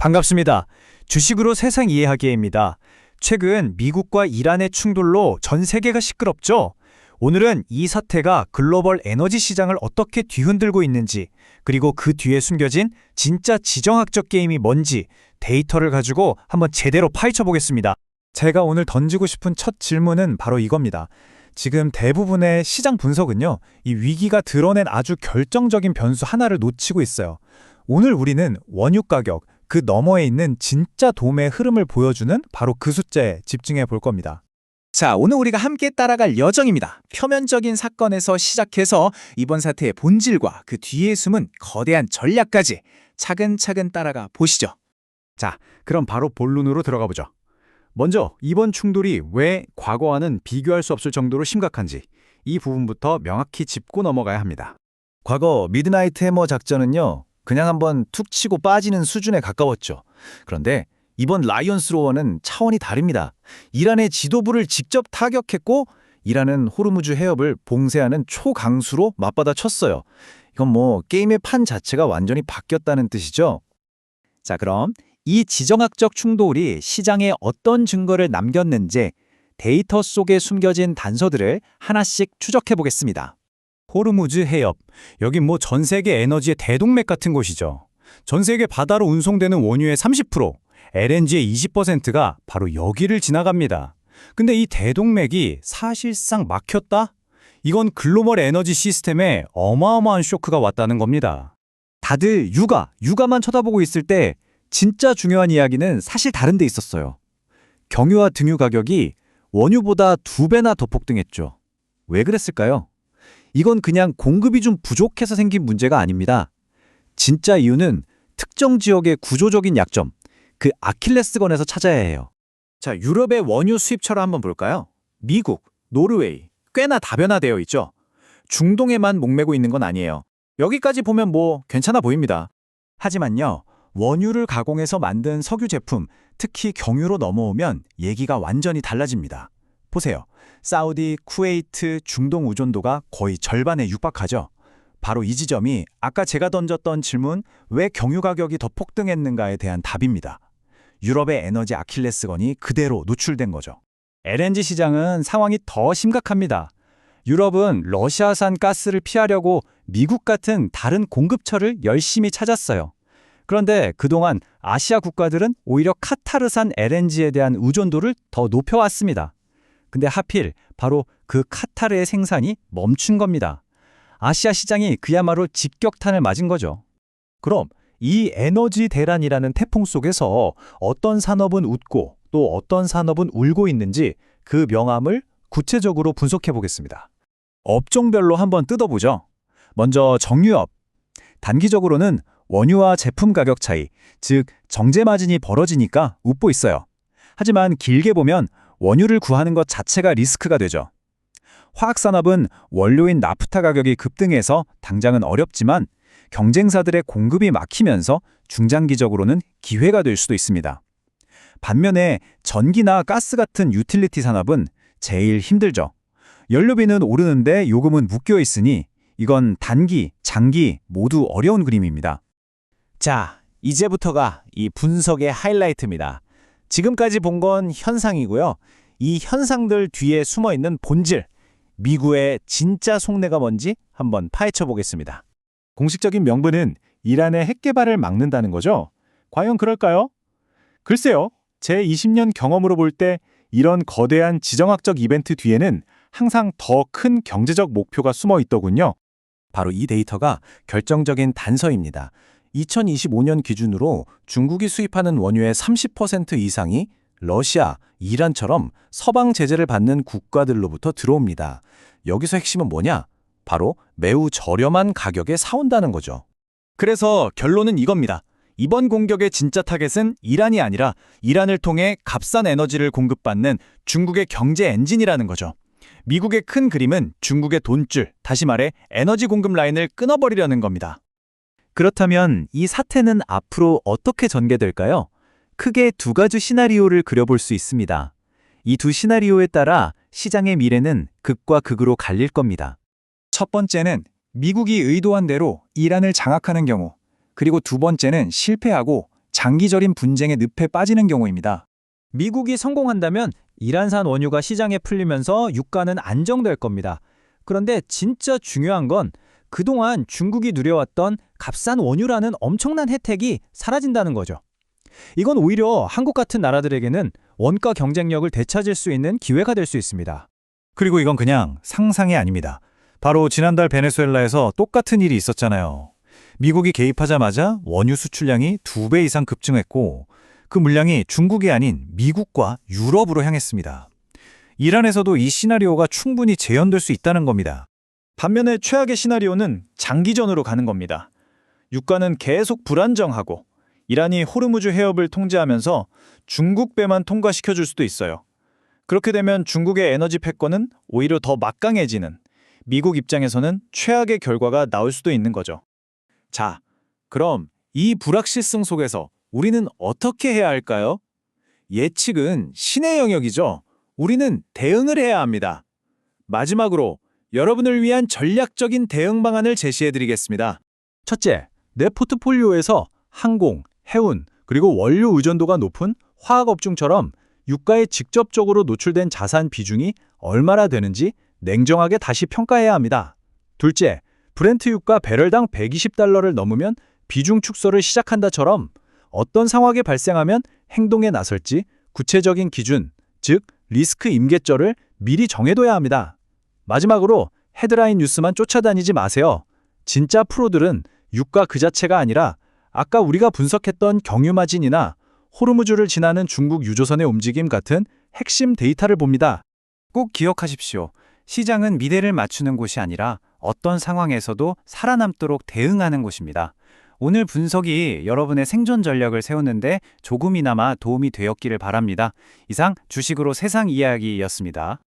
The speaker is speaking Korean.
반갑습니다. 주식으로 세상 이해하기입니다. 최근 미국과 이란의 충돌로 전 세계가 시끄럽죠? 오늘은 이 사태가 글로벌 에너지 시장을 어떻게 뒤흔들고 있는지, 그리고 그 뒤에 숨겨진 진짜 지정학적 게임이 뭔지 데이터를 가지고 한번 제대로 파헤쳐 보겠습니다. 제가 오늘 던지고 싶은 첫 질문은 바로 이겁니다. 지금 대부분의 시장 분석은요, 이 위기가 드러낸 아주 결정적인 변수 하나를 놓치고 있어요. 오늘 우리는 원유 가격, 그 너머에 있는 진짜 도매의 흐름을 보여주는 바로 그 숫자에 집중해 볼 겁니다. 자, 오늘 우리가 함께 따라갈 여정입니다. 표면적인 사건에서 시작해서 이번 사태의 본질과 그 뒤에 숨은 거대한 전략까지 차근차근 따라가 보시죠. 자, 그럼 바로 본론으로 들어가 보죠. 먼저 이번 충돌이 왜 과거와는 비교할 수 없을 정도로 심각한지 이 부분부터 명확히 짚고 넘어가야 합니다. 과거 미드나이트 해머 작전은요, 그냥 한번 툭 치고 빠지는 수준에 가까웠죠. 그런데 이번 라이언스 로어는 차원이 다릅니다. 이란의 지도부를 직접 타격했고 이란은 호르무즈 해협을 봉쇄하는 초강수로 맞받아 쳤어요. 이건 게임의 판 자체가 완전히 바뀌었다는 뜻이죠. 자, 그럼 이 지정학적 충돌이 시장에 어떤 증거를 남겼는지 데이터 속에 숨겨진 단서들을 하나씩 추적해 보겠습니다. 호르무즈 해협, 여긴 전 세계 에너지의 대동맥 같은 곳이죠. 전 세계 바다로 운송되는 원유의 30%, LNG의 20%가 바로 여기를 지나갑니다. 근데 이 대동맥이 사실상 막혔다? 이건 글로벌 에너지 시스템에 어마어마한 쇼크가 왔다는 겁니다. 다들 육아만 쳐다보고 있을 때 진짜 중요한 이야기는 사실 다른 데 있었어요. 경유와 등유 가격이 원유보다 2배나 더 폭등했죠. 왜 그랬을까요? 이건 그냥 공급이 좀 부족해서 생긴 문제가 아닙니다. 진짜 이유는 특정 지역의 구조적인 약점, 그 아킬레스건에서 찾아야 해요. 자, 유럽의 원유 수입처를 한번 볼까요? 미국, 노르웨이, 꽤나 다변화되어 있죠. 중동에만 목매고 있는 건 아니에요. 여기까지 보면 괜찮아 보입니다. 하지만요, 원유를 가공해서 만든 석유 제품, 특히 경유로 넘어오면 얘기가 완전히 달라집니다. 보세요. 사우디, 쿠웨이트, 중동 의존도가 거의 절반에 육박하죠. 바로 이 지점이 아까 제가 던졌던 질문, 왜 경유 가격이 더 폭등했는가에 대한 답입니다. 유럽의 에너지 아킬레스건이 그대로 노출된 거죠. LNG 시장은 상황이 더 심각합니다. 유럽은 러시아산 가스를 피하려고 미국 같은 다른 공급처를 열심히 찾았어요. 그런데 그동안 아시아 국가들은 오히려 카타르산 LNG에 대한 의존도를 더 높여왔습니다. 근데 하필 바로 그 카타르의 생산이 멈춘 겁니다. 아시아 시장이 그야말로 직격탄을 맞은 거죠. 그럼 이 에너지 대란이라는 태풍 속에서 어떤 산업은 웃고 또 어떤 산업은 울고 있는지 그 명암을 구체적으로 분석해 보겠습니다. 업종별로 한번 뜯어보죠. 먼저 정유업. 단기적으로는 원유와 제품 가격 차이, 즉 정제 마진이 벌어지니까 웃고 있어요. 하지만 길게 보면 원유를 구하는 것 자체가 리스크가 되죠. 화학산업은 원료인 나프타 가격이 급등해서 당장은 어렵지만 경쟁사들의 공급이 막히면서 중장기적으로는 기회가 될 수도 있습니다. 반면에 전기나 가스 같은 유틸리티 산업은 제일 힘들죠. 연료비는 오르는데 요금은 묶여 있으니 이건 단기, 장기 모두 어려운 그림입니다. 자, 이제부터가 이 분석의 하이라이트입니다. 지금까지 본 건 현상이고요. 이 현상들 뒤에 숨어있는 본질, 미국의 진짜 속내가 뭔지 한번 파헤쳐 보겠습니다. 공식적인 명분은 이란의 핵 개발을 막는다는 거죠. 과연 그럴까요? 글쎄요. 제 20년 경험으로 볼 때 이런 거대한 지정학적 이벤트 뒤에는 항상 더 큰 경제적 목표가 숨어 있더군요. 바로 이 데이터가 결정적인 단서입니다. 2025년 기준으로 중국이 수입하는 원유의 30% 이상이 러시아, 이란처럼 서방 제재를 받는 국가들로부터 들어옵니다. 여기서 핵심은 뭐냐? 바로 매우 저렴한 가격에 사온다는 거죠. 그래서 결론은 이겁니다. 이번 공격의 진짜 타겟은 이란이 아니라 이란을 통해 값싼 에너지를 공급받는 중국의 경제 엔진이라는 거죠. 미국의 큰 그림은 중국의 돈줄, 다시 말해 에너지 공급 라인을 끊어버리려는 겁니다. 그렇다면 이 사태는 앞으로 어떻게 전개될까요? 크게 두 가지 시나리오를 그려볼 수 있습니다. 이 두 시나리오에 따라 시장의 미래는 극과 극으로 갈릴 겁니다. 첫 번째는 미국이 의도한 대로 이란을 장악하는 경우, 그리고 두 번째는 실패하고 장기적인 분쟁의 늪에 빠지는 경우입니다. 미국이 성공한다면 이란산 원유가 시장에 풀리면서 유가는 안정될 겁니다. 그런데 진짜 중요한 건 그동안 중국이 누려왔던 값싼 원유라는 엄청난 혜택이 사라진다는 거죠. 이건 오히려 한국 같은 나라들에게는 원가 경쟁력을 되찾을 수 있는 기회가 될 수 있습니다. 그리고 이건 그냥 상상이 아닙니다. 바로 지난달 베네수엘라에서 똑같은 일이 있었잖아요. 미국이 개입하자마자 원유 수출량이 2배 이상 급증했고 그 물량이 중국이 아닌 미국과 유럽으로 향했습니다. 이란에서도 이 시나리오가 충분히 재현될 수 있다는 겁니다. 반면에 최악의 시나리오는 장기전으로 가는 겁니다. 유가는 계속 불안정하고 이란이 호르무즈 해협을 통제하면서 중국 배만 통과시켜줄 수도 있어요. 그렇게 되면 중국의 에너지 패권은 오히려 더 막강해지는, 미국 입장에서는 최악의 결과가 나올 수도 있는 거죠. 자, 그럼 이 불확실성 속에서 우리는 어떻게 해야 할까요? 예측은 신의 영역이죠. 우리는 대응을 해야 합니다. 마지막으로 여러분을 위한 전략적인 대응 방안을 제시해드리겠습니다. 첫째, 내 포트폴리오에서 항공, 해운, 그리고 원료 의존도가 높은 화학업종처럼 유가에 직접적으로 노출된 자산 비중이 얼마나 되는지 냉정하게 다시 평가해야 합니다. 둘째, 브렌트 유가 배럴당 120달러를 넘으면 비중 축소를 시작한다처럼 어떤 상황이 발생하면 행동에 나설지 구체적인 기준, 즉 리스크 임계점을 미리 정해둬야 합니다. 마지막으로 헤드라인 뉴스만 쫓아다니지 마세요. 진짜 프로들은 유가 그 자체가 아니라 아까 우리가 분석했던 경유마진이나 호르무즈를 지나는 중국 유조선의 움직임 같은 핵심 데이터를 봅니다. 꼭 기억하십시오. 시장은 미래를 맞추는 곳이 아니라 어떤 상황에서도 살아남도록 대응하는 곳입니다. 오늘 분석이 여러분의 생존 전략을 세우는데 조금이나마 도움이 되었기를 바랍니다. 이상 주식으로 세상 이야기였습니다.